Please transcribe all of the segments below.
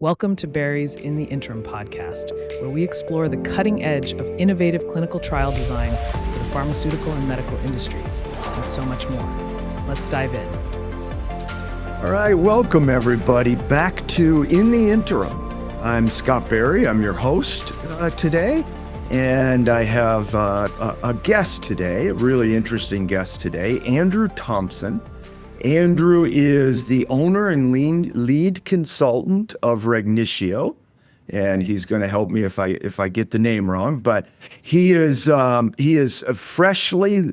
Welcome to Barry's In the Interim podcast, where we explore the cutting edge of innovative clinical trial design for the pharmaceutical and medical industries, and so much more. Let's dive in. All right, welcome everybody back to In the Interim. I'm Scott Barry, I'm your host today, and I have a guest today, a really interesting guest today, Andrew Thomson. Andrew is the owner and lead consultant of Regnitio, and he's going to help me if I get the name wrong. But he is freshly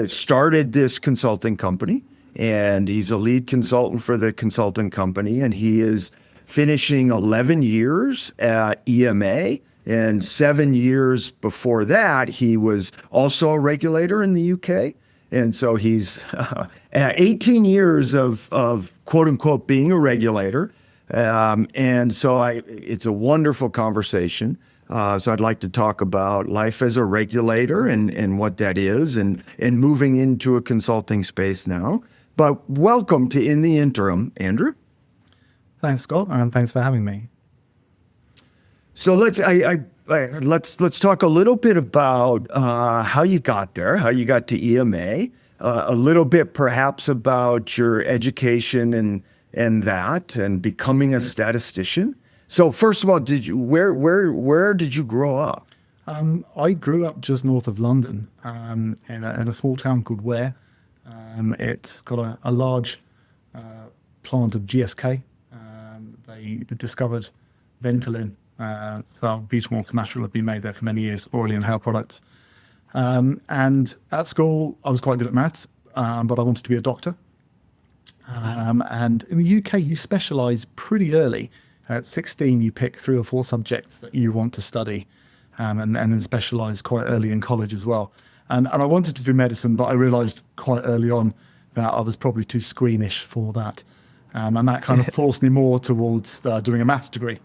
started this consulting company, and he's a lead consultant for the consulting company, and he is finishing 11 years at EMA. And 7 years before that, he was also a regulator in the UK. And so he's 18 years of quote unquote being a regulator. And so it's a wonderful conversation. So I'd like to talk about life as a regulator and what that is and moving into a consulting space now. But welcome to In the Interim, Andrew. Thanks, Scott, and thanks for having me. So let's talk a little bit about how you got there, how you got to EMA, a little bit perhaps about your education and becoming a statistician. So first of all, where did you grow up? I grew up just north of London, in a small town called Ware. It's got a large plant of GSK. They discovered Ventolin. So butyl natural had been made there for many years, orally inhaled products. And at school, I was quite good at maths, but I wanted to be a doctor. And in the UK, you specialise pretty early. At 16, you pick 3 or 4 subjects that you want to study, and then specialise quite early in college as well. And I wanted to do medicine, but I realised quite early on that I was probably too squeamish for that. And that kind of forced me more towards doing a maths degree.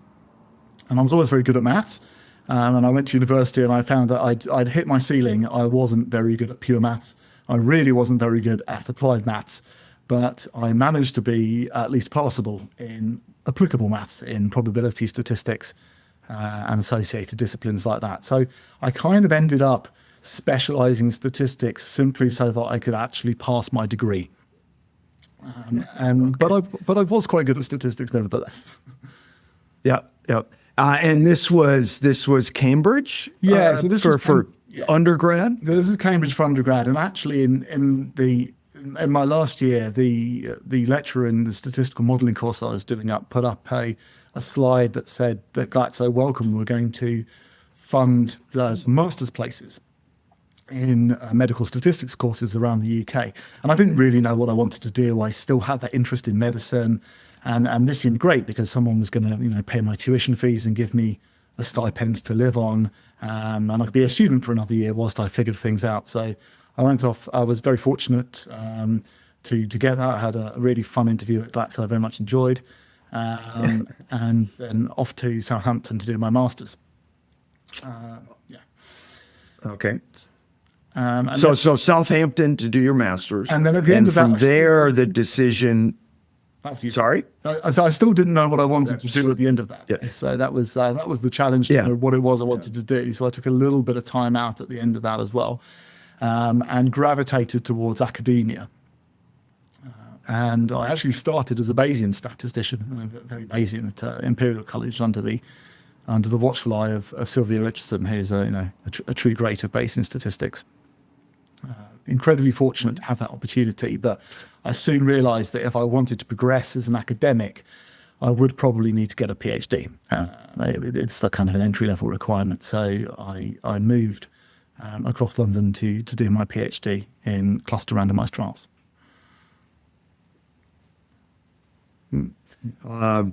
And I was always very good at maths. And I went to university and I found that I'd hit my ceiling. I wasn't very good at pure maths. I really wasn't very good at applied maths. But I managed to be at least passable in applicable maths, in probability statistics and associated disciplines like that. So I kind of ended up specialising statistics simply so that I could actually pass my degree. But I was quite good at statistics nevertheless. Yeah. And this was Cambridge. Yeah, so this was for undergrad. This is Cambridge for undergrad, and actually in my last year, the lecturer in the statistical modelling course I was doing put up a slide that said that Glaxo Wellcome were going to fund some master's places in medical statistics courses around the UK, and I didn't really know what I wanted to do. I still had that interest in medicine. And this seemed great because someone was going to, pay my tuition fees and give me a stipend to live on, and I could be a student for another year whilst I figured things out. So I went off. I was very fortunate to get that. I had a really fun interview at Glaxo I very much enjoyed, and then off to Southampton to do my masters. Okay. So Southampton to do your masters, and then at the end of that, from there the decision. Sorry? I still didn't know what I wanted to do at the end of that. Yeah. So that was the challenge to know what it was I wanted to do. So I took a little bit of time out at the end of that as well, and gravitated towards academia. And I actually started as a Bayesian statistician, very Bayesian at Imperial College under the watchful eye of Sylvia Richardson, who's a true great of Bayesian statistics. Incredibly fortunate to have that opportunity, but I soon realised that if I wanted to progress as an academic, I would probably need to get a PhD. It's the kind of an entry-level requirement. So I moved across London to do my PhD in cluster randomized trials.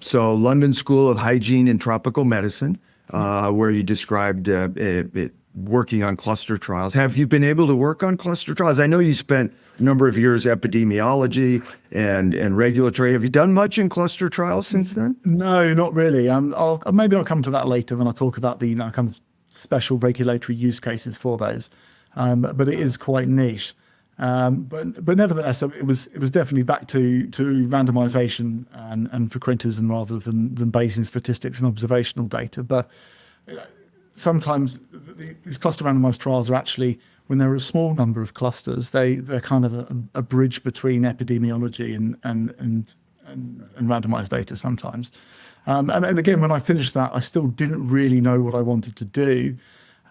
So London School of Hygiene and Tropical Medicine, where you described working on cluster trials. Have you been able to work on cluster trials? I know you spent a number of years epidemiology and regulatory. Have you done much in cluster trials since then? No, not really. Maybe I'll come to that later when I talk about the kind of special regulatory use cases for those. But it is quite niche. But nevertheless, it was definitely back to randomization and frequentism rather than basing statistics and observational data. But sometimes these cluster randomized trials are actually, when there are a small number of clusters, they're kind of a bridge between epidemiology and randomized data sometimes. And again, when I finished that, I still didn't really know what I wanted to do.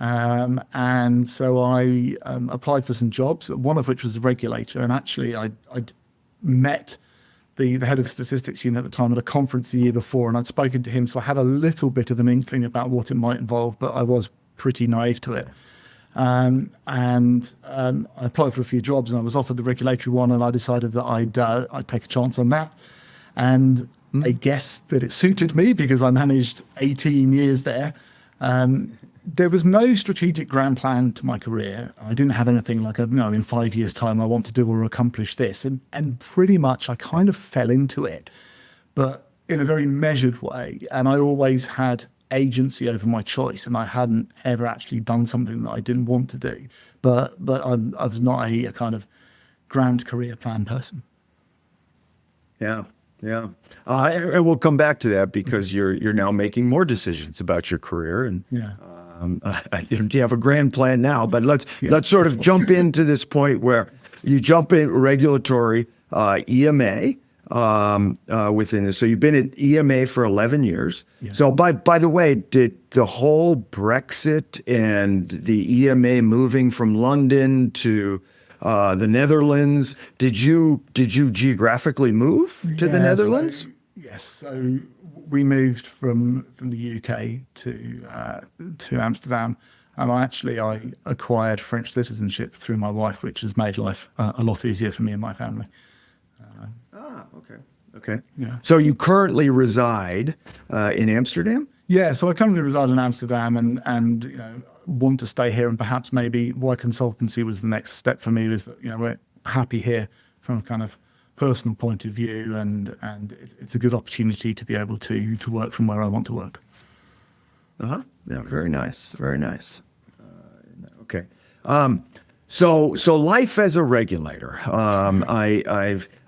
And so I applied for some jobs, one of which was a regulator. And actually, I'd met the head of the statistics unit at the time at a conference the year before, and I'd spoken to him. So I had a little bit of an inkling about what it might involve, but I was pretty naive to it. I applied for a few jobs, and I was offered the regulatory one, and I decided that I'd take a chance on that. And I guessed that it suited me because I managed 18 years there. There was no strategic grand plan to my career. I didn't have anything like, in 5 years' time, I want to do or accomplish this. And pretty much I kind of fell into it, but in a very measured way. And I always had agency over my choice, and I hadn't ever actually done something that I didn't want to do. But I was not a kind of grand career plan person. Yeah. Yeah. And we'll come back to that because you're now making more decisions about your career. And yeah. You have a grand plan now, but let's sort of jump into this point where you jump in regulatory EMA within this. So you've been at EMA for 11 years. Yeah. So by the way, did the whole Brexit and the EMA moving from London to the Netherlands, did you geographically move to the Netherlands? Yes. So we moved from the UK to Amsterdam, and I acquired French citizenship through my wife, which has made life a lot easier for me and my family. Okay. Yeah. So you currently reside in Amsterdam? Yeah. So I currently reside in Amsterdam, and want to stay here, and perhaps maybe why consultancy was the next step for me was that we're happy here from a kind of personal point of view, and it's a good opportunity to be able to work from where I want to work. Yeah, very nice, very nice. Okay, so life as a regulator.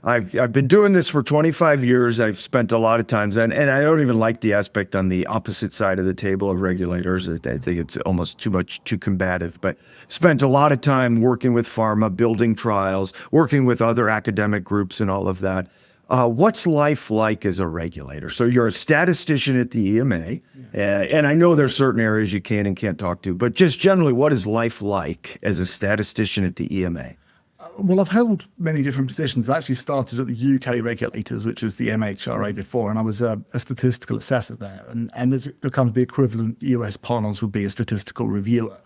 I've been doing this for 25 years. I've spent a lot of times, and I don't even like the aspect on the opposite side of the table of regulators. I think it's almost too combative, but spent a lot of time working with pharma, building trials, working with other academic groups and all of that. What's life like as a regulator? So you're a statistician at the EMA, and I know there's certain areas you can and can't talk to, but just generally, what is life like as a statistician at the EMA? Well, I've held many different positions. I actually started at the UK regulators, which is the MHRA before, and I was a statistical assessor there. And there's kind of the equivalent US parlance would be a statistical reviewer.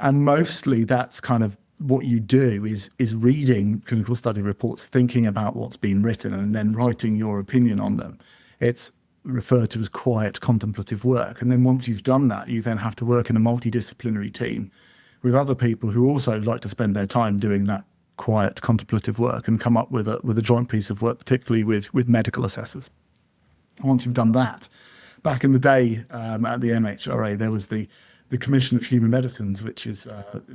And mostly that's kind of what you do is reading clinical study reports, thinking about what's been written, and then writing your opinion on them. It's referred to as quiet contemplative work. And then once you've done that, you then have to work in a multidisciplinary team with other people who also like to spend their time doing that quiet contemplative work and come up with a joint piece of work, particularly with medical assessors. Once you've done that, back in the day at the MHRA, there was the Commission of Human Medicines, which is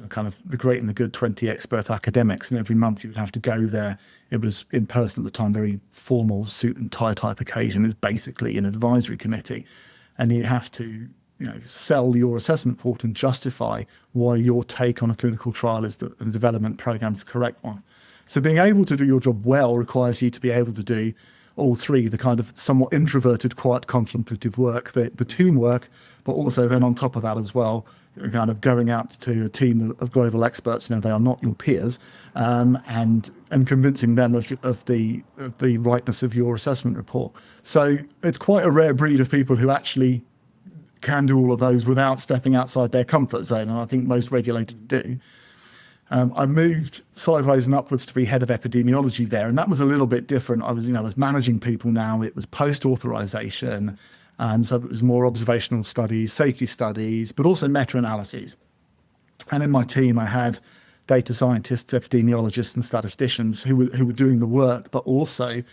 kind of the great and the good 20 expert academics, and every month you would have to go there. It was in person at the time, very formal suit and tie type occasion. It's basically an advisory committee, and you have to sell your assessment report and justify why your take on a clinical trial is the development program is the correct one. So being able to do your job well requires you to be able to do all three, the kind of somewhat introverted, quiet, contemplative work, the teamwork, but also then on top of that as well, kind of going out to a team of global experts, they are not your peers, and convincing them of the rightness of your assessment report. So it's quite a rare breed of people who actually can do all of those without stepping outside their comfort zone, and I think most regulators do. I moved sideways and upwards to be head of epidemiology there, and that was a little bit different. I was managing people now. It was post-authorization, so it was more observational studies, safety studies, but also meta-analyses. And in my team, I had data scientists, epidemiologists, and statisticians who were doing the work, but also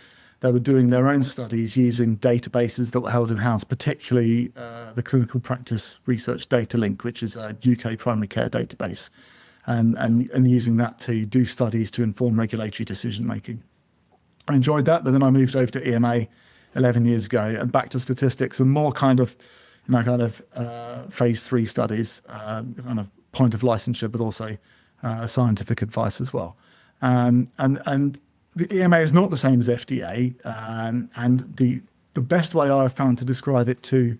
they were doing their own studies using databases that were held in-house, particularly the Clinical Practice Research Data Link, which is a UK primary care database. and using that to do studies to inform regulatory decision making. I enjoyed that, but then I moved over to EMA 11 years ago and back to statistics and more kind of phase 3 studies, kind of point of licensure, but also scientific advice as well. And the EMA is not the same as FDA, and the best way I've found to describe it to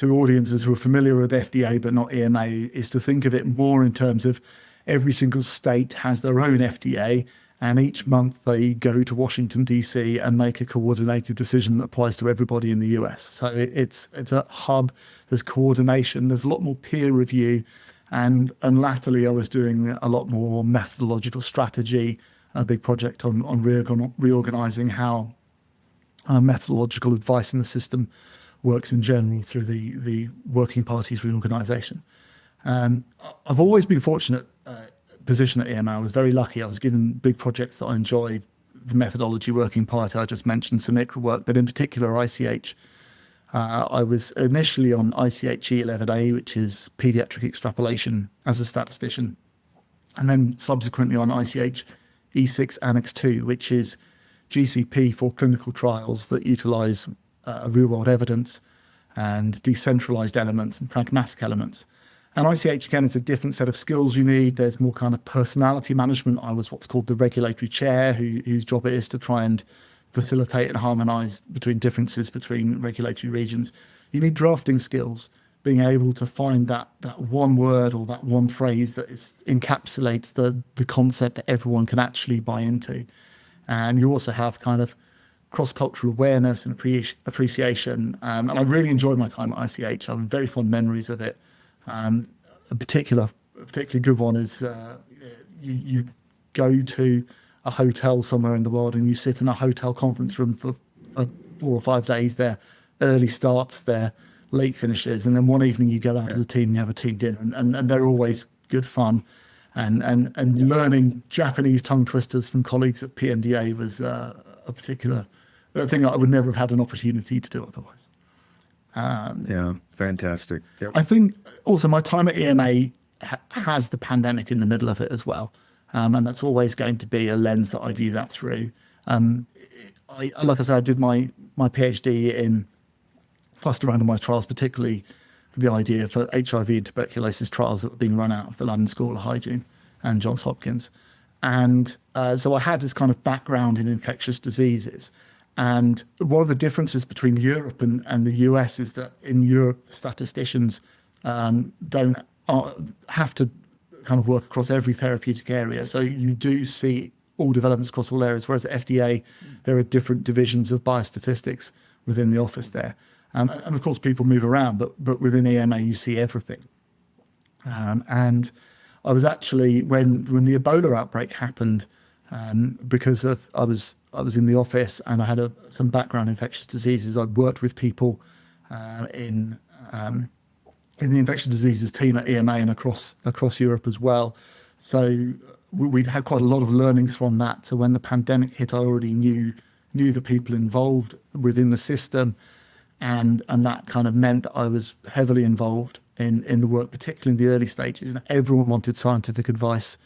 audiences who are familiar with FDA but not EMA is to think of it more in terms of every single state has their own FDA, and each month they go to Washington, D.C. and make a coordinated decision that applies to everybody in the US. So it's a hub, there's coordination, there's a lot more peer review, and latterly I was doing a lot more methodological strategy, a big project on reorganizing how methodological advice in the system works in general through the working parties reorganization. I've always been fortunate position at EMA. I was very lucky. I was given big projects that I enjoyed. The methodology working party I just mentioned, CENIC work, but in particular ICH. I was initially on ICH E11A, which is pediatric extrapolation as a statistician, and then subsequently on ICH E6 Annex 2, which is GCP for clinical trials that utilize real-world evidence and decentralized elements and pragmatic elements. And ICH, again, is a different set of skills you need. There's more kind of personality management. I was what's called the regulatory chair, whose job it is to try and facilitate and harmonize between differences between regulatory regions. You need drafting skills, being able to find that one word or that one phrase that encapsulates the concept that everyone can actually buy into. And you also have kind of cross-cultural awareness and appreciation. And I really enjoyed my time at ICH. I have very fond memories of it. A particularly good one is you go to a hotel somewhere in the world and you sit in a hotel conference room for 4 or 5 days. There, early starts, there, late finishes, and then one evening you go out as a team and you have a team dinner, and they're always good fun. And learning Japanese tongue twisters from colleagues at PMDA was a particular thing that I would never have had an opportunity to do otherwise. Fantastic. Yep. I think also my time at EMA has the pandemic in the middle of it as well. And that's always going to be a lens that I view that through. Like I said, I did my PhD in cluster randomized trials, particularly for the idea for HIV and tuberculosis trials that were being run out of the London School of Hygiene and Johns Hopkins. And so I had this kind of background in infectious diseases. And one of the differences between Europe and the US is that in Europe, statisticians don't have to kind of work across every therapeutic area. So you do see all developments across all areas, whereas at FDA, there are different divisions of biostatistics within the office there. And of course, people move around, but within EMA, you see everything. And I was actually, when the Ebola outbreak happened, because I was in the office and I had some background in infectious diseases, I worked with people in the infectious diseases team at EMA and across Europe as well. So we'd had quite a lot of learnings from that. So when the pandemic hit, I already knew the people involved within the system, and that kind of meant that I was heavily involved in the work, particularly in the early stages. And everyone wanted scientific advice.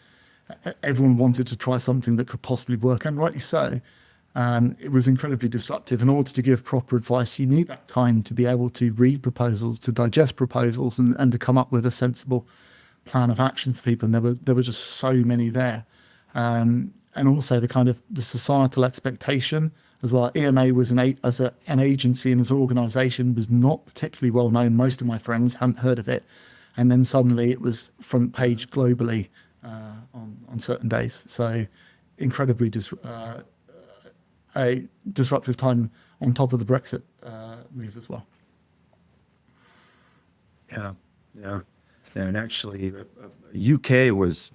Everyone wanted to try something that could possibly work, and rightly so. It was incredibly disruptive. In order to give proper advice, you need that time to be able to read proposals, to digest proposals, and to come up with a sensible plan of action for people. And there were just so many there. And also the societal expectation as well. EMA was as an agency and as an organisation was not particularly well known. Most of my friends hadn't heard of it. And then suddenly it was front page globally on certain days. So incredibly a disruptive time on top of the Brexit move as well. Yeah. And actually, UK was,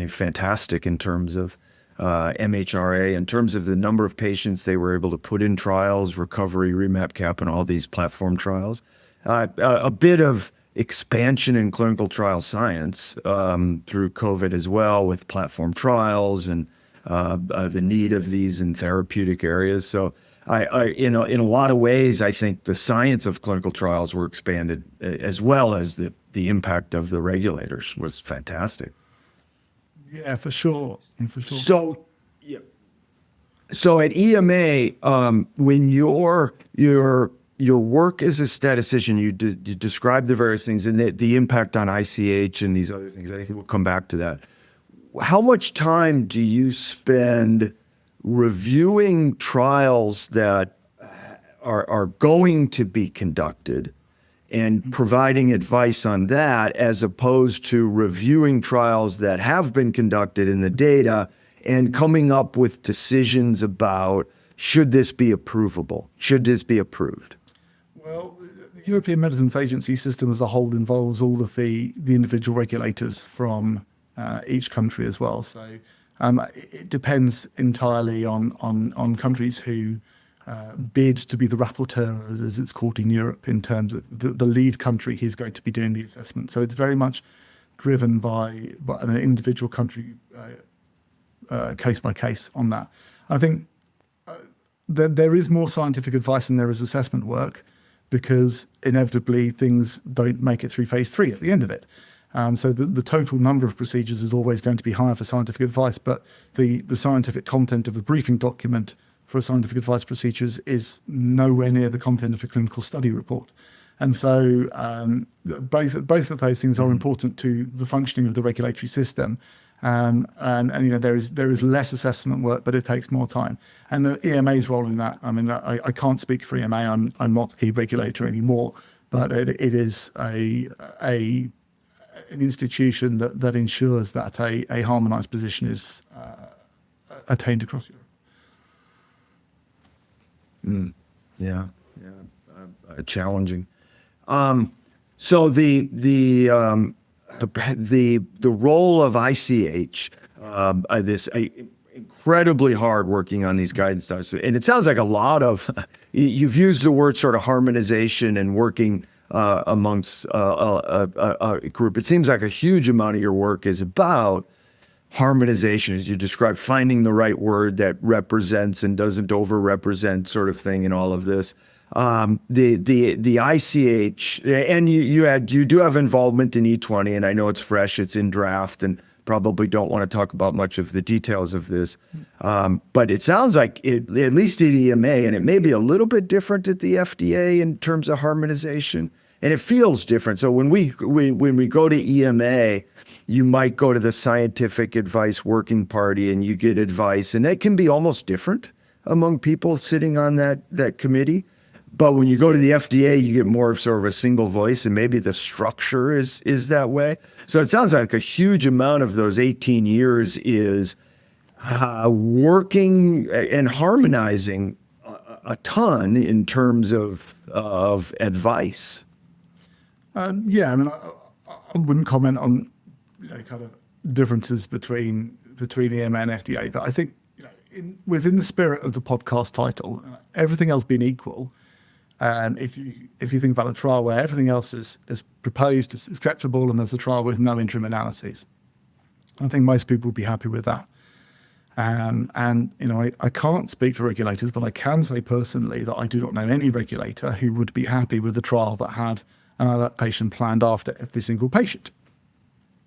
fantastic in terms of MHRA, in terms of the number of patients they were able to put in trials, recovery, REMAP-CAP, and all these platform trials. A bit of expansion in clinical trial science through COVID as well, with platform trials and the need of these in therapeutic areas. So in a lot of ways, I think the science of clinical trials were expanded, as well as the impact of the regulators was fantastic. Yeah, for sure. For sure. So, yeah. So at EMA, when your work as a statistician, you describe the various things and the impact on ICH and these other things. I think we'll come back to that. How much time do you spend reviewing trials that are going to be conducted and providing advice on that, as opposed to reviewing trials that have been conducted in the data and coming up with decisions about, should this be approvable? Should this be approved? Well, the European Medicines Agency system as a whole involves all of the individual regulators from each country as well. So it depends entirely on countries who bid to be the rapporteur, as it's called in Europe, in terms of the lead country who's going to be doing the assessment. So it's very much driven by an individual country case by case on that. I think there is more scientific advice than there is assessment work, because inevitably things don't make it through phase 3 at the end of it. So the total number of procedures is always going to be higher for scientific advice, but the scientific content of a briefing document for a scientific advice procedures is nowhere near the content of a clinical study report. And so both of those things are important to the functioning of the regulatory system. And there is less assessment work, but it takes more time. And the EMA's role in that, I mean, I can't speak for EMA. I'm not a regulator anymore, but it is an institution that ensures that a harmonised position is attained across Europe. Challenging. So the role of ICH, this incredibly hard working on these guidance docs, and it sounds like a lot of you've used the word sort of harmonization and working amongst a group. It seems like a huge amount of your work is about harmonization, as you described, finding the right word that represents and doesn't over-represent, sort of thing, in all of this. The ICH, and you do have involvement in E20, and I know it's fresh, it's in draft, and probably don't want to talk about much of the details of this. But it sounds like at least at EMA, and it may be a little bit different at the FDA in terms of harmonization, and it feels different. So when we go to EMA, you might go to the scientific advice working party and you get advice, and that can be almost different among people sitting on that committee. But when you go to the FDA, you get more of sort of a single voice, and maybe the structure is that way. So it sounds like a huge amount of those 18 years is working and harmonizing a ton in terms of advice. I mean, I wouldn't comment on kind of differences between EMA and FDA, but I think within the spirit of the podcast title, everything else being equal. And if you think about a trial where everything else is proposed, is acceptable, and there's a trial with no interim analyses, I think most people would be happy with that. I can't speak for regulators, but I can say personally that I do not know any regulator who would be happy with a trial that had an adaptation planned after every single patient.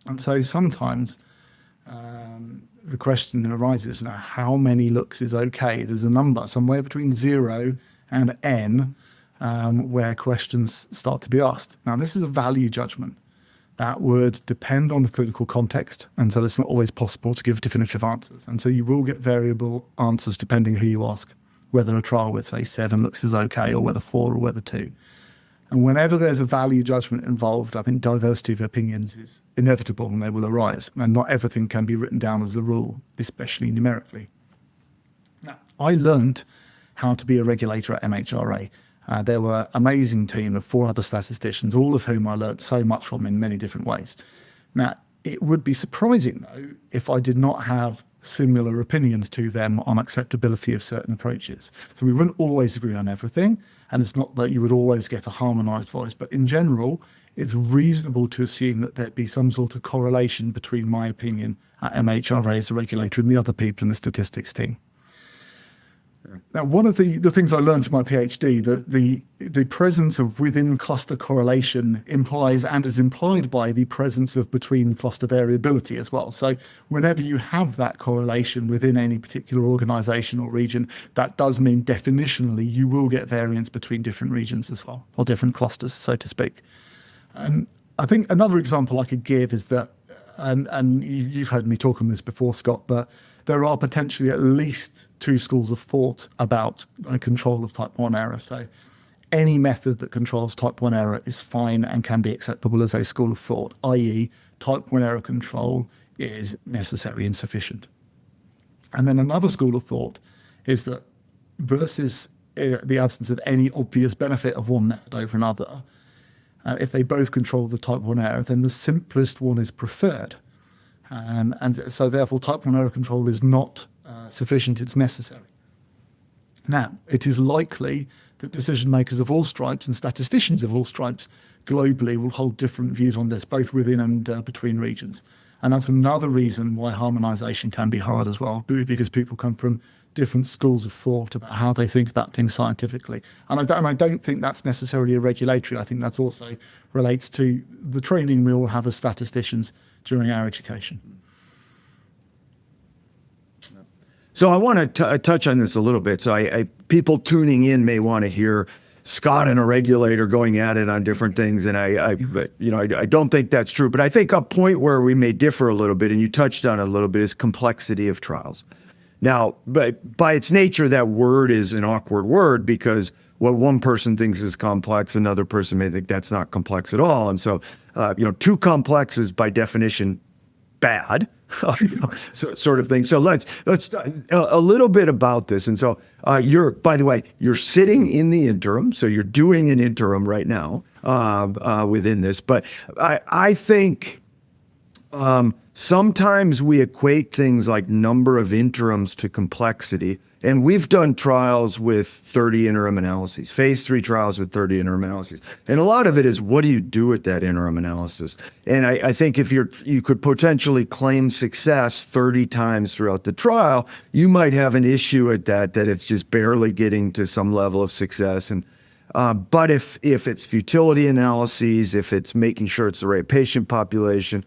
And so sometimes the question arises, how many looks is okay? There's a number somewhere between 0 and n where questions start to be asked. Now, this is a value judgment that would depend on the clinical context, and so it's not always possible to give definitive answers. And so you will get variable answers depending who you ask, whether a trial with, say, 7 looks is okay, or whether 4 or whether 2. And whenever there's a value judgment involved, I think diversity of opinions is inevitable and they will arise. And not everything can be written down as a rule, especially numerically. Now, I learned how to be a regulator at MHRA. There were an amazing team of 4 other statisticians, all of whom I learned so much from in many different ways. Now, it would be surprising, though, if I did not have similar opinions to them on acceptability of certain approaches. So we wouldn't always agree on everything, and it's not that you would always get a harmonised voice, but in general, it's reasonable to assume that there'd be some sort of correlation between my opinion at MHRA as a regulator and the other people in the statistics team. Now, one of the things I learned in my PhD, that the presence of within cluster correlation implies and is implied by the presence of between cluster variability as well. So whenever you have that correlation within any particular organization or region, that does mean definitionally you will get variance between different regions as well, or different clusters, so to speak. I think another example I could give is that, and you've heard me talk on this before, Scott, but there are potentially at least two schools of thought about control of type 1 error. So any method that controls type 1 error is fine and can be acceptable as a school of thought, i.e. type 1 error control is necessary and sufficient. And then another school of thought is that versus the absence of any obvious benefit of one method over another, if they both control the type 1 error, then the simplest one is preferred. And so therefore type 1 error control is not sufficient, it's necessary. Now, it is likely that decision makers of all stripes and statisticians of all stripes globally will hold different views on this, both within and between regions. And that's another reason why harmonisation can be hard as well, because people come from different schools of thought about how they think about things scientifically. And I don't think that's necessarily a regulatory. I think that's also relates to the training we all have as statisticians during our education. So I want to touch on this a little bit. So people tuning in may want to hear Scott and a regulator going at it on different things, and I don't think that's true. But I think a point where we may differ a little bit, and you touched on it a little bit, is complexity of trials. Now, but by its nature, that word is an awkward word because what one person thinks is complex, another person may think that's not complex at all. And so, too complex is by definition bad, sort of thing. So let's a little bit about this. And so by the way, you're sitting in the interim, so you're doing an interim right now within this. But I think sometimes we equate things like number of interims to complexity. And we've done trials with 30 interim analyses, phase 3 trials with 30 interim analyses. And a lot of it is, what do you do with that interim analysis? And I think if you could potentially claim success 30 times throughout the trial, you might have an issue at that it's just barely getting to some level of success. And but if it's futility analyses, if it's making sure it's the right patient population,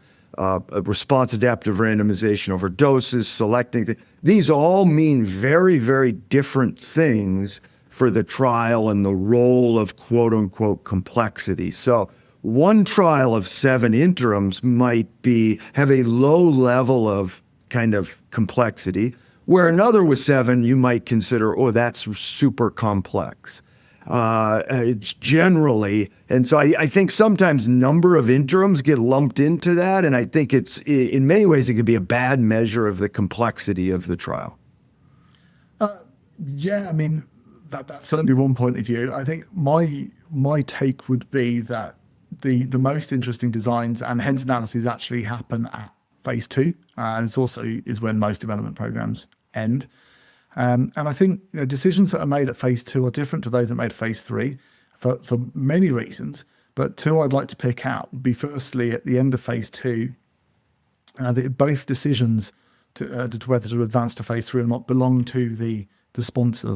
response adaptive randomization over doses, selecting, these all mean very, very different things for the trial and the role of quote unquote complexity. So one trial of 7 interims might have a low level of kind of complexity, where another with 7 you might consider, oh, that's super complex. Generally. And so I think sometimes number of interims get lumped into that. And I think it's, in many ways, it could be a bad measure of the complexity of the trial. Yeah, I mean, that's certainly one point of view. I think my take would be that the most interesting designs and hence analyses actually happen at phase 2. And it's also is when most development programs end. And I think decisions that are made at phase 2 are different to those that are made at phase 3 for many reasons. But 2 I'd like to pick out would be, firstly, at the end of phase 2, both decisions to whether to advance to phase 3 or not belong to the sponsor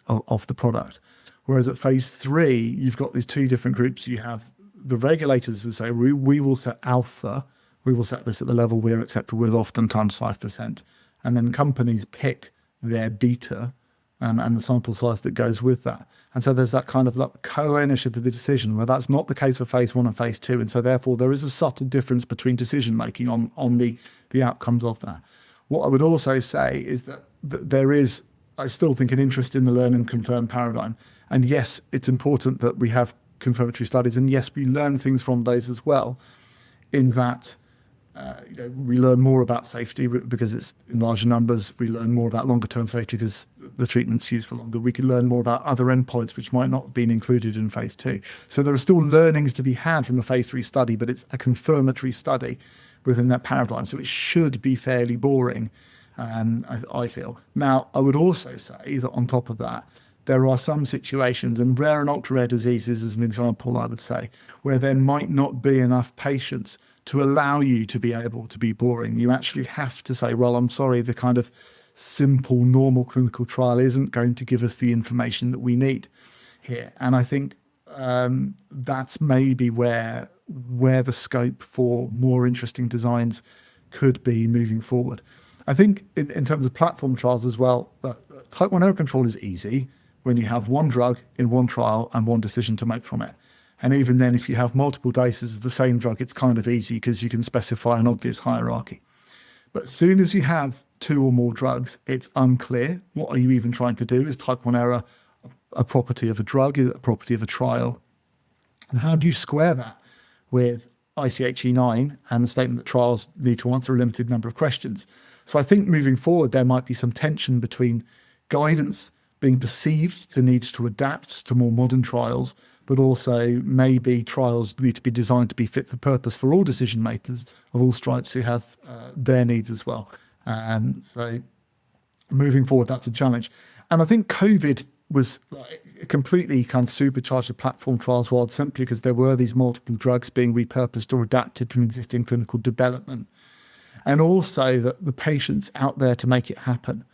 of the product. Whereas at phase 3, you've got these 2 different groups. You have the regulators who say, we will set alpha, we will set this at the level we're acceptable with, oftentimes 5%. And then companies pick their beta and the sample size that goes with that. And so there's that kind of like co-ownership of the decision, where that's not the case for phase 1 and phase 2. And so therefore there is a subtle difference between decision making on the outcomes of that. What I would also say is that there is, I still think, an interest in the learn and confirm paradigm. And yes, it's important that we have confirmatory studies, and yes, we learn things from those as well, in that we learn more about safety because it's in larger numbers. We learn more about longer term safety because the treatment's used for longer. We can learn more about other endpoints which might not have been included in phase 2. So there are still learnings to be had from a phase 3 study, but it's a confirmatory study within that paradigm. So it should be fairly boring, I feel. Now, I would also say that on top of that, there are some situations, and rare and ultra-rare diseases is an example, I would say, where there might not be enough patients to allow you to be able to be boring. You actually have to say, well, I'm sorry, the kind of simple, normal clinical trial isn't going to give us the information that we need here. And I think that's maybe where the scope for more interesting designs could be moving forward. I think in terms of platform trials as well, type 1 error control is easy when you have one drug in one trial and one decision to make from it. And even then, if you have multiple doses of the same drug, it's kind of easy because you can specify an obvious hierarchy. But as soon as you have two or more drugs, it's unclear. What are you even trying to do? Is type 1 error a property of a drug? Is it a property of a trial? And how do you square that with ICHE 9 and the statement that trials need to answer a limited number of questions? So I think moving forward, there might be some tension between guidance being perceived to need to adapt to more modern trials, but also maybe trials need to be designed to be fit for purpose for all decision makers of all stripes who have their needs as well. So moving forward, that's a challenge. And I think COVID was completely kind of supercharged the platform trials world simply because there were these multiple drugs being repurposed or adapted from existing clinical development. And also the patients out there to make it happen,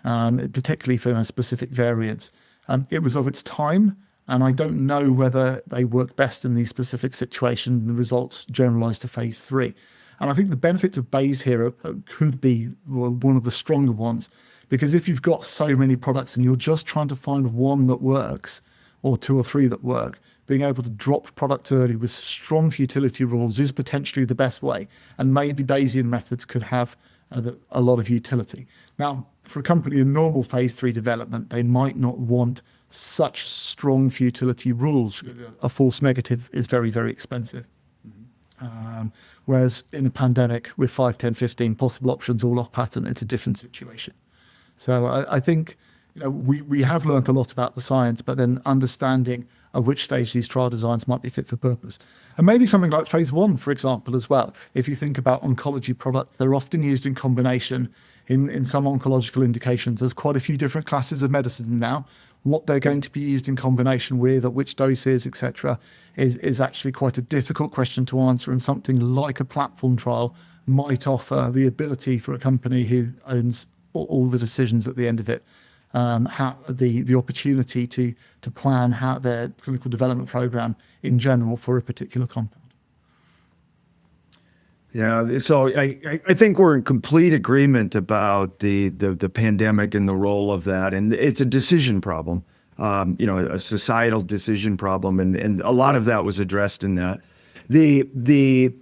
particularly for specific variants. It was of its time, and I don't know whether they work best in these specific situations. The results generalised to phase 3. And I think the benefits of Bayes here could be one of the stronger ones, because if you've got so many products and you're just trying to find one that works, or two or three that work, being able to drop products early with strong futility rules is potentially the best way. And maybe Bayesian methods could have a lot of utility. Now, for a company in normal phase 3 development, they might not want such strong futility rules. A false negative is very, very expensive. Whereas in a pandemic with 5, 10, 15 possible options all off patent, it's a different situation. So I think we have learned a lot about the science, but then understanding at which stage these trial designs might be fit for purpose. And maybe something like phase 1, for example, as well. If you think about oncology products, they're often used in combination in some oncological indications. There's quite a few different classes of medicine now. What they're going to be used in combination with, at which doses, etc., is actually quite a difficult question to answer, and something like a platform trial might offer the ability for a company who owns all the decisions at the end of it, how the opportunity to plan how their clinical development program in general for a particular compound. Yeah, so I think we're in complete agreement about the pandemic and the role of that, and it's a decision problem, a societal decision problem, and a lot of that was addressed in that. The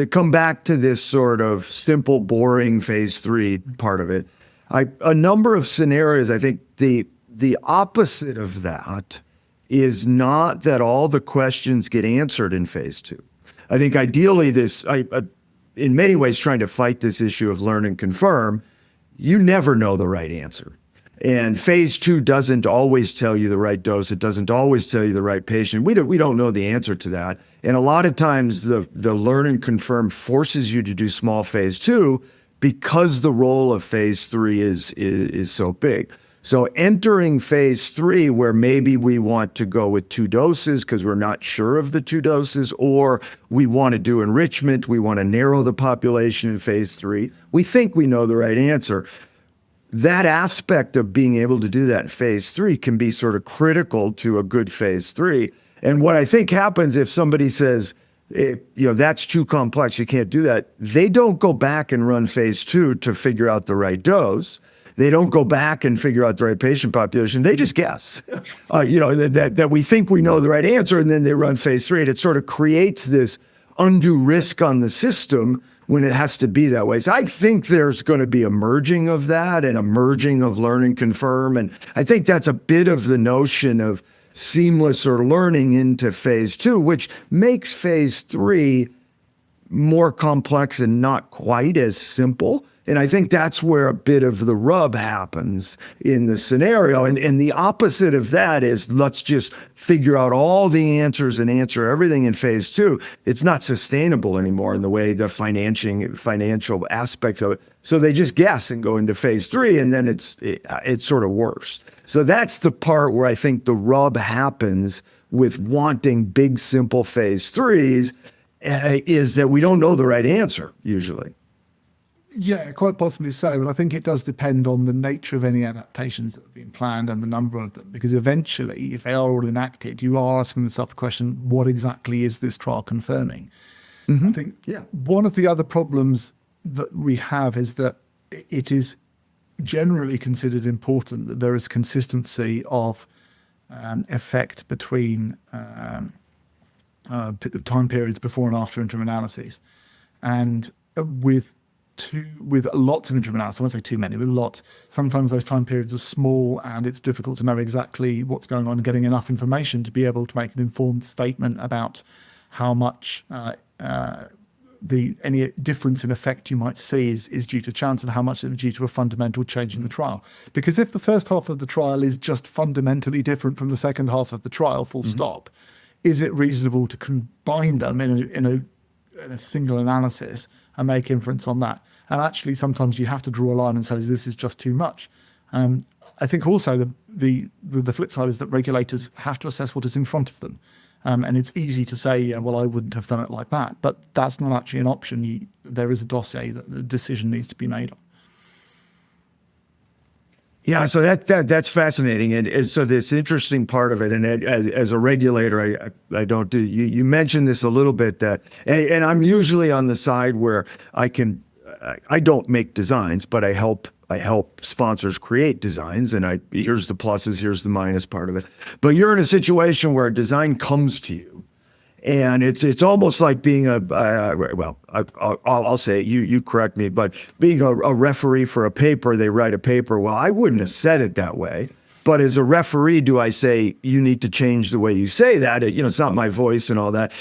come back to this sort of simple, boring phase 3 part of it. A number of scenarios, I think the opposite of that is not that all the questions get answered in phase 2. I think ideally in many ways, trying to fight this issue of learn and confirm, you never know the right answer. And phase 2 doesn't always tell you the right dose. It doesn't always tell you the right patient. We don't know the answer to that. And a lot of times the learn and confirm forces you to do small phase 2 because the role of phase 3 is so big. So entering phase 3, where maybe we want to go with 2 doses because we're not sure of the 2 doses, or we want to do enrichment, we want to narrow the population in phase 3, we think we know the right answer. That aspect of being able to do that in phase 3 can be sort of critical to a good phase 3. And what I think happens if somebody says, that's too complex, you can't do that, they don't go back and run phase 2 to figure out the right dose. They don't go back and figure out the right patient population. They just guess, that we think we know the right answer, and then they run phase 3. And it sort of creates this undue risk on the system when it has to be that way. So I think there's going to be a merging of that and a merging of learn and confirm. And I think that's a bit of the notion of seamless or learning into phase 2, which makes phase 3 more complex and not quite as simple. And I think that's where a bit of the rub happens in the scenario. And the opposite of that is let's just figure out all the answers and answer everything in phase 2. It's not sustainable anymore in the way the financial aspects of it. So they just guess and go into phase 3, and then it's sort of worse. So that's the part where I think the rub happens with wanting big, simple phase 3s, is that we don't know the right answer usually. Yeah, quite possibly so. But I think it does depend on the nature of any adaptations that have been planned and the number of them. Because eventually, if they are all enacted, you are asking yourself the question, what exactly is this trial confirming? I think one of the other problems that we have is that it is generally considered important that there is consistency of effect between time periods before and after interim analyses. And with lots of interim analysis, I won't say too many, with lots, sometimes those time periods are small and it's difficult to know exactly what's going on and getting enough information to be able to make an informed statement about how much any difference in effect you might see is due to chance and how much is due to a fundamental change in the trial. Because if the first half of the trial is just fundamentally different from the second half of the trial, full stop, is it reasonable to combine them in a single analysis and make inference on that? And actually, sometimes you have to draw a line and say this is just too much. I think also the flip side is that regulators have to assess what is in front of them. And it's easy to say, well, I wouldn't have done it like that. But that's not actually an option. There is a dossier that the decision needs to be made on. Yeah, so that's fascinating, and so this interesting part of it, and as a regulator, I don't do. You mentioned this a little bit and I'm usually on the side where I don't make designs, but I help sponsors create designs, and here's the pluses, here's the minus part of it. But you're in a situation where a design comes to you. And it's almost like being I'll say it, you correct me, but being a referee for a paper, they write a paper. Well, I wouldn't have said it that way. But as a referee, do I say, you need to change the way you say that? It's not my voice and all that,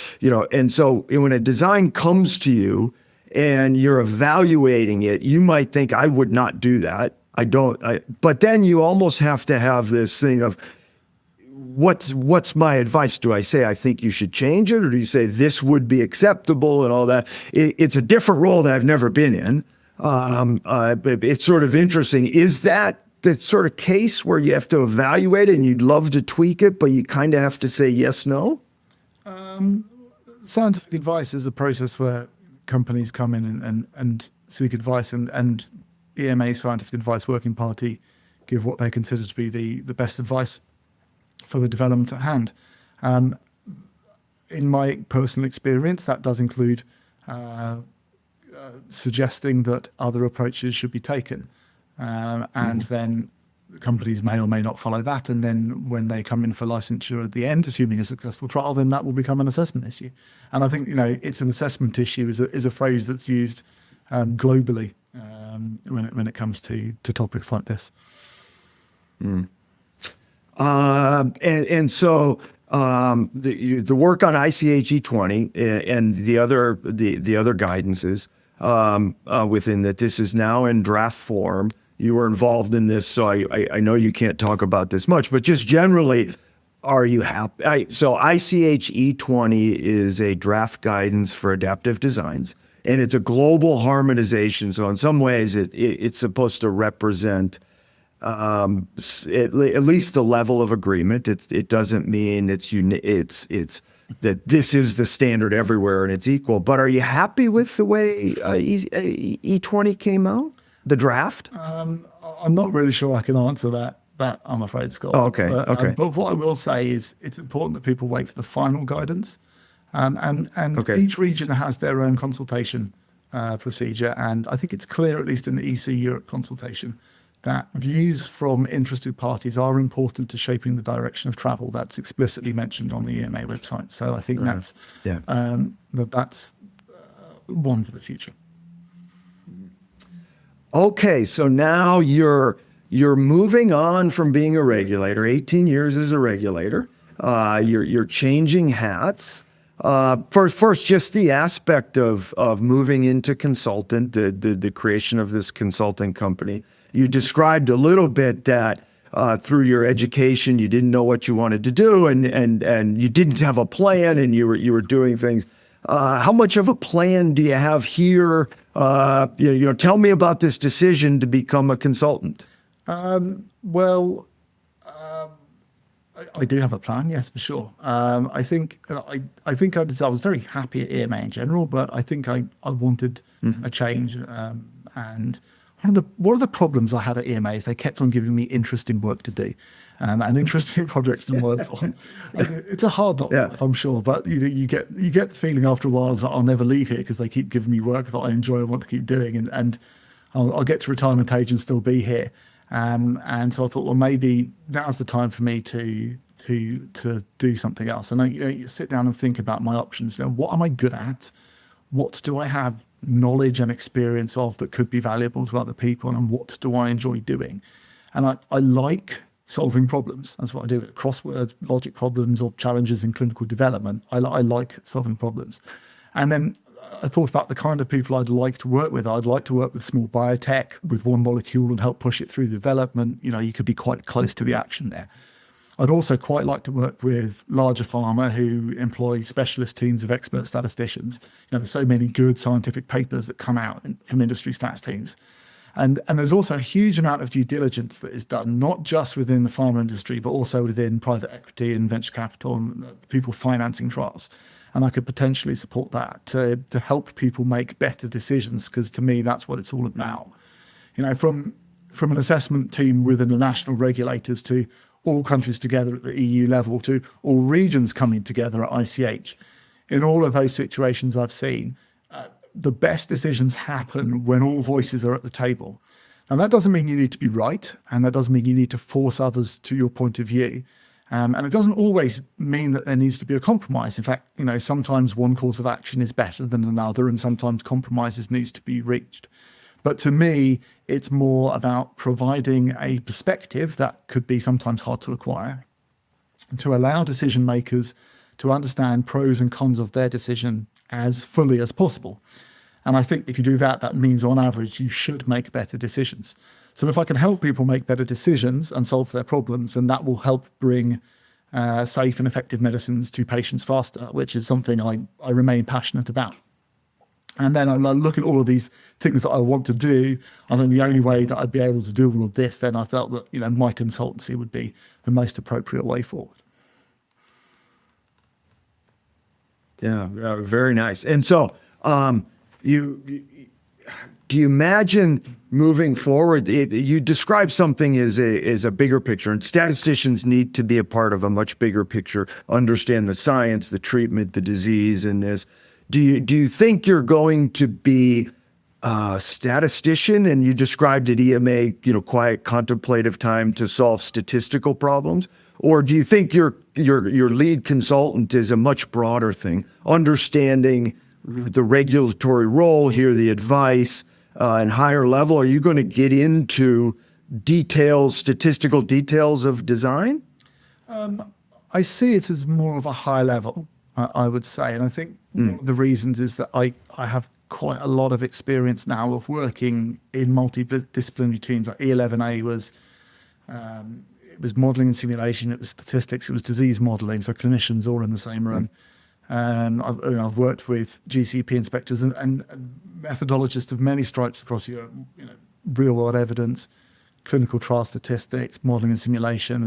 And so when a design comes to you and you're evaluating it, you might think, I would not do that. But then you almost have to have this thing of, what's my advice? Do I say, I think you should change it? Or do you say this would be acceptable and all that? It's a different role that I've never been in. It's sort of interesting. Is that the sort of case where you have to evaluate it and you'd love to tweak it, but you kind of have to say yes, no? Scientific advice is a process where companies come in and seek advice, and EMA, Scientific Advice Working Party, give what they consider to be the best advice for the development at hand. In my personal experience, that does include suggesting that other approaches should be taken. And then companies may or may not follow that. And then when they come in for licensure at the end, assuming a successful trial, then that will become an assessment issue. And I think, it's an assessment issue is a phrase that's used globally when it comes to topics like this. So the work on ICH E20 and the other guidances within that, this is now in draft form. You were involved in this, so I know you can't talk about this much, but just generally, are you happy? So ICH E20 is a draft guidance for adaptive designs, and it's a global harmonization. So in some ways, it's supposed to represent at least the level of agreement. It doesn't mean it's that this is the standard everywhere and it's equal. But are you happy with the way E20 came out, the draft? I'm not really sure I can answer that I'm afraid, Scott. Oh, okay. But what I will say is it's important that people wait for the final guidance. And each region has their own consultation procedure. And I think it's clear, at least in the EC Europe consultation, that views from interested parties are important to shaping the direction of travel. That's explicitly mentioned on the EMA website. So I think that's one for the future. Okay, so now you're moving on from being a regulator. 18 years as a regulator. You're changing hats. First, just the aspect of moving into consultant, the creation of this consulting company. You described a little bit that through your education, you didn't know what you wanted to do, and you didn't have a plan, and you were doing things. How much of a plan do you have here? Tell me about this decision to become a consultant. I do have a plan, yes, for sure. I think I was very happy at EMA in general, but I think I wanted a change. And one of the problems I had at EMA is they kept on giving me interesting work to do, and interesting projects to work on. It's a hard knock, I'm sure, but you get the feeling after a while that I'll never leave here because they keep giving me work that I enjoy and want to keep doing, and I'll get to retirement age and still be here. And so I thought, well, maybe now's the time for me to do something else. And you sit down and think about my options. What am I good at? What do I have knowledge and experience of that could be valuable to other people, and what do I enjoy doing? And I like solving problems. That's what I do. Crossword logic problems or challenges in clinical development. I like solving problems. And then I thought about the kind of people I'd like to work with. I'd like to work with small biotech with one molecule and help push it through development. You could be quite close to the action there. I'd also quite like to work with larger pharma who employ specialist teams of expert statisticians. There's so many good scientific papers that come out from industry stats teams. And there's also a huge amount of due diligence that is done, not just within the pharma industry, but also within private equity and venture capital and people financing trials. And I could potentially support that to help people make better decisions, because to me, that's what it's all about. From an assessment team within the national regulators to all countries together at the EU level to all regions coming together at ICH. In all of those situations I've seen, the best decisions happen when all voices are at the table. Now, that doesn't mean you need to be right, and that doesn't mean you need to force others to your point of view. And it doesn't always mean that there needs to be a compromise. In fact, sometimes one course of action is better than another, and sometimes compromises needs to be reached. But to me, it's more about providing a perspective that could be sometimes hard to acquire, to allow decision makers to understand pros and cons of their decision as fully as possible. And I think if you do that, that means on average, you should make better decisions. So if I can help people make better decisions and solve their problems, then that will help bring safe and effective medicines to patients faster, which is something I remain passionate about. And then I look at all of these things that I want to do. I think the only way that I'd be able to do all of this, then I felt that my consultancy would be the most appropriate way forward. Yeah, very nice. And so, do you imagine moving forward? You describe something as a bigger picture, and statisticians need to be a part of a much bigger picture, understand the science, the treatment, the disease, and this. Do you think you're going to be a statistician, and you described at EMA, quiet contemplative time to solve statistical problems? Or do you think your lead consultant is a much broader thing, understanding the regulatory role here, the advice, and higher level? Are you going to get into statistical details of design? I see it as more of a high level, I would say. And I think one of the reasons is that I have quite a lot of experience now of working in multidisciplinary teams. Like E11A was modelling and simulation, it was statistics, it was disease modelling, so clinicians all in the same room. And I've worked with GCP inspectors and methodologists of many stripes across Europe, real world evidence, clinical trial statistics, modelling and simulation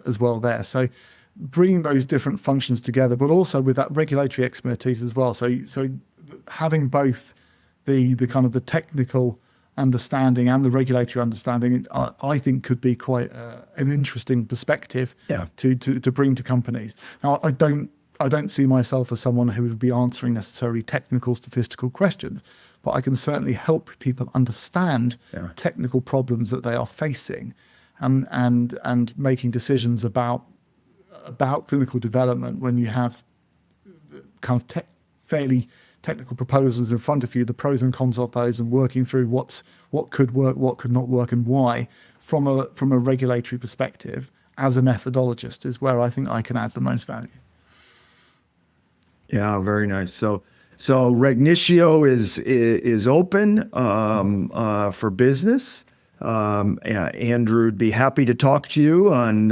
as well there. So bringing those different functions together, but also with that regulatory expertise as well. So having both the kind of the technical understanding and the regulatory understanding, I think could be quite an interesting perspective to bring to companies. Now, I don't see myself as someone who would be answering necessarily technical statistical questions, but I can certainly help people understand technical problems that they are facing, and making decisions about clinical development when you have kind of fairly technical proposals in front of you, the pros and cons of those, and working through what could work, what could not work, and why from a regulatory perspective as a methodologist is where I think I can add the most value. Yeah, very nice. So Regnitio is open for business. Andrew would be happy to talk to you on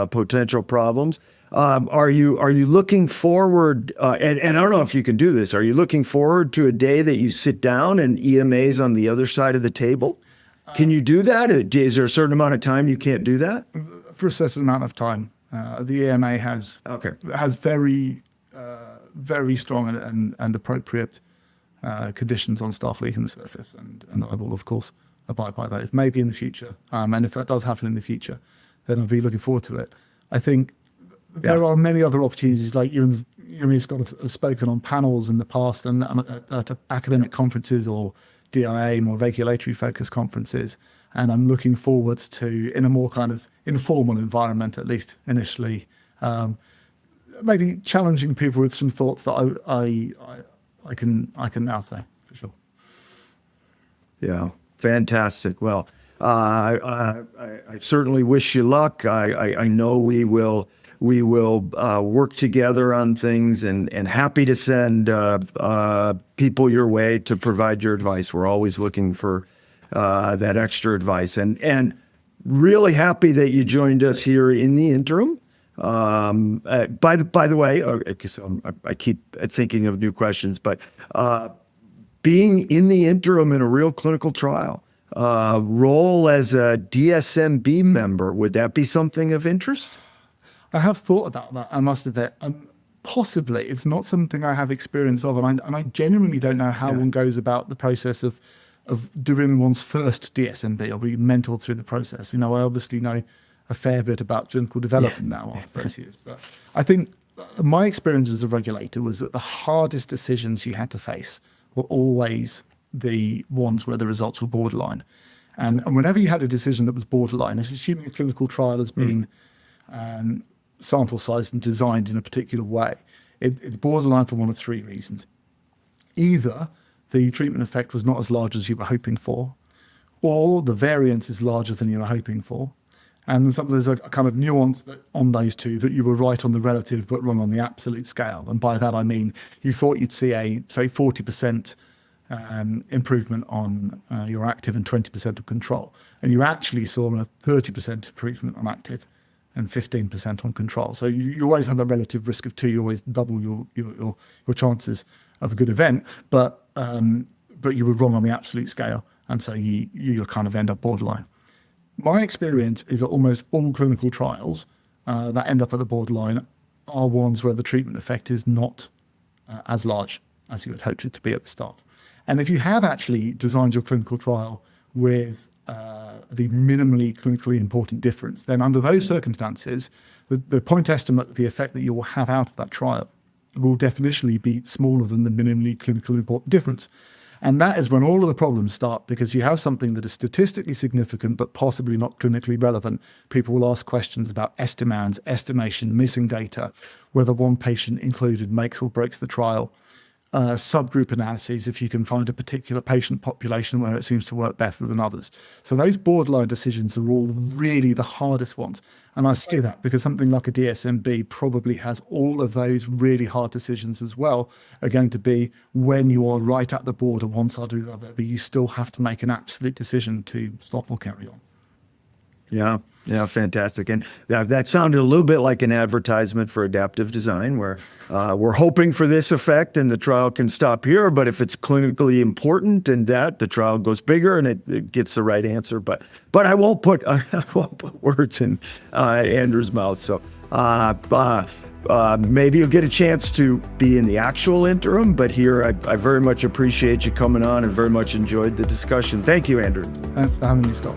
potential problems. Are you looking forward? And I don't know if you can do this. Are you looking forward to a day that you sit down and EMA's on the other side of the table? Can you do that? Is there a certain amount of time you can't do that? For a certain amount of time, the EMA has very strong and appropriate conditions on staff leaving the service, and I will, of course, abide by those. Maybe in the future, and if that does happen in the future, then I'll be looking forward to it. I think there are many other opportunities, like you and me, Scott, have spoken on panels in the past and at academic conferences or DIA, more regulatory focused conferences. And I'm looking forward to, in a more kind of informal environment, at least initially, maybe challenging people with some thoughts that I can now say, for sure. Yeah, fantastic. Well, I certainly wish you luck. I know we will work together on things, and happy to send people your way to provide your advice. We're always looking for that extra advice, and really happy that you joined us here in the interim. By the way, because I keep thinking of new questions, but being in the interim in a real clinical trial, role as a DSMB member, would that be something of interest? I have thought about that, I must admit. Possibly. It's not something I have experience of, and I genuinely don't know how one goes about the process of doing one's first DSMB or being mentored through the process. I obviously know a fair bit about clinical development now after those years, but I think my experience as a regulator was that the hardest decisions you had to face were always the ones where the results were borderline. And whenever you had a decision that was borderline, it's assuming a clinical trial has been sample sized and designed in a particular way. It's borderline for one of three reasons. Either the treatment effect was not as large as you were hoping for, or the variance is larger than you were hoping for. And there's a kind of nuance on those two, that you were right on the relative but wrong on the absolute scale. And by that I mean you thought you'd see a, say, 40% improvement on your active and 20% of control. And you actually saw a 30% improvement on active and 15% on control. So you always have a relative risk of 2. You always double your chances of a good event, but you were wrong on the absolute scale, and so you kind of end up borderline. My experience is that almost all clinical trials that end up at the borderline are ones where the treatment effect is not as large as you had hoped it to be at the start. And if you have actually designed your clinical trial with the minimally clinically important difference, then under those circumstances, the point estimate of the effect that you will have out of that trial will definitionally be smaller than the minimally clinically important difference. And that is when all of the problems start, because you have something that is statistically significant but possibly not clinically relevant. People will ask questions about estimands, estimation, missing data, whether one patient included makes or breaks the trial, subgroup analyses if you can find a particular patient population where it seems to work better than others. So those borderline decisions are all really the hardest ones. And I say that because something like a DSMB probably has all of those really hard decisions as well, are going to be when you are right at the border, one side or the other, but you still have to make an absolute decision to stop or carry on. Yeah, fantastic. And that sounded a little bit like an advertisement for adaptive design, where we're hoping for this effect and the trial can stop here, but if it's clinically important and that, the trial goes bigger and it gets the right answer. But I won't put words in Andrew's mouth. So maybe you'll get a chance to be in the actual interim, but here I very much appreciate you coming on and very much enjoyed the discussion. Thank you, Andrew. Thanks for having me, Scott.